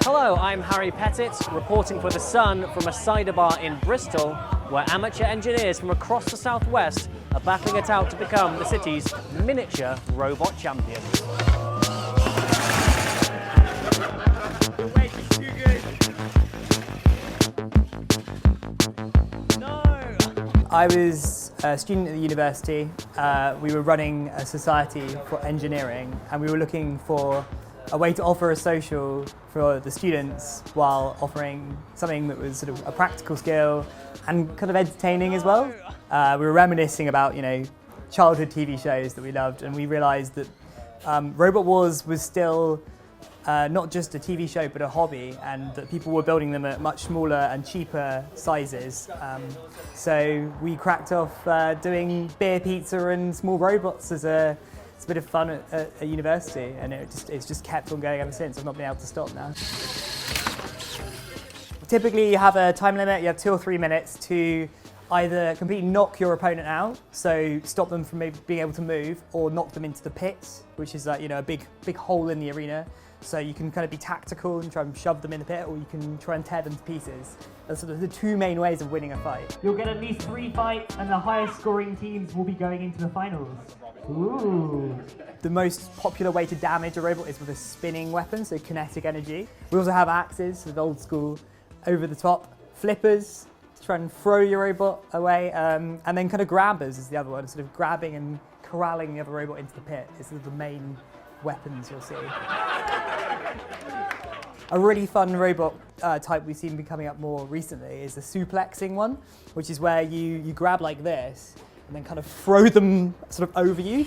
Hello, I'm Harry Pettit, reporting for The Sun from a cider bar in Bristol, where amateur engineers from across the southwest are battling it out to become the city's miniature robot champions. I was a student at the university. We were running a society for engineering, and we were looking for a way to offer a social for the students while offering something that was sort of a practical skill and kind of entertaining as well. We were reminiscing about, childhood TV shows that we loved, and we realised that Robot Wars was still not just a TV show but a hobby, and that people were building them at much smaller and cheaper sizes. So we cracked off doing beer pizza and small robots as a bit of fun at university, and it's just kept on going ever since. I've not been able to stop now. Typically you have a time limit. You have 2 or 3 minutes to either completely knock your opponent out, so stop them from maybe being able to move, or knock them into the pit, which is a big hole in the arena. So you can kind of be tactical and try and shove them in the pit, or you can try and tear them to pieces. That's sort of the 2 main ways of winning a fight. You'll get at least 3 fights, and the highest scoring teams will be going into the finals. Ooh. The most popular way to damage a robot is with a spinning weapon, so kinetic energy. We also have axes, so the old school over the top. Flippers, to try and throw your robot away, and then kind of grabbers is the other one, sort of grabbing and corralling the other robot into the pit is sort of the main weapons you'll see. A really fun robot type we've seen coming up more recently is the suplexing one, which is where you grab like this and then kind of throw them sort of over you.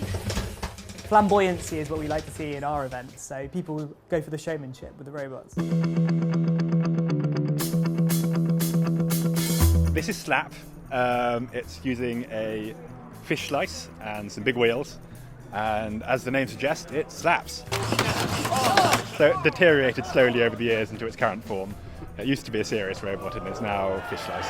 Flamboyancy is what we like to see in our events, so people go for the showmanship with the robots. This is Slap. It's using a fish slice and some big wheels, and as the name suggests, it slaps. So it deteriorated slowly over the years into its current form. It used to be a serious robot and it's now fish slice.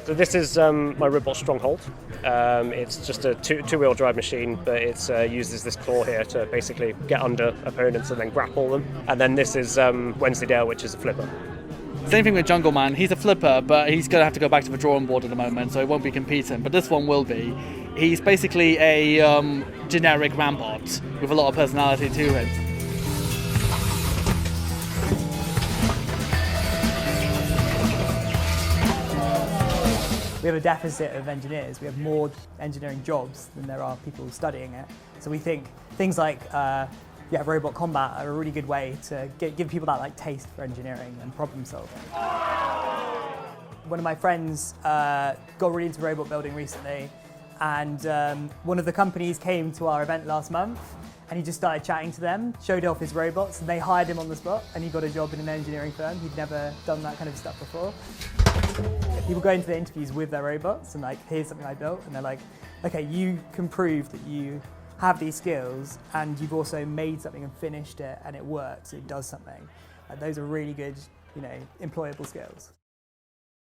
So this is my robot Stronghold. It's just a two-wheel drive machine, but it uses this claw here to basically get under opponents and then grapple them. And then this is Wensleydale, which is a flipper. Same thing with Jungle Man. He's a flipper, but he's going to have to go back to the drawing board at the moment, so he won't be competing. But this one will be. He's basically a generic Rambot with a lot of personality to him. We have a deficit of engineers. We have more engineering jobs than there are people studying it. So we think things like robot combat are a really good way to give people that taste for engineering and problem solving. One of my friends got really into robot building recently, and one of the companies came to our event last month, and he just started chatting to them, showed off his robots, and they hired him on the spot, and he got a job in an engineering firm. He'd never done that kind of stuff before. People go into the interviews with their robots and here's something I built, and they're like, okay, you can prove that you have these skills and you've also made something and finished it and it works, it does something. And those are really good, employable skills.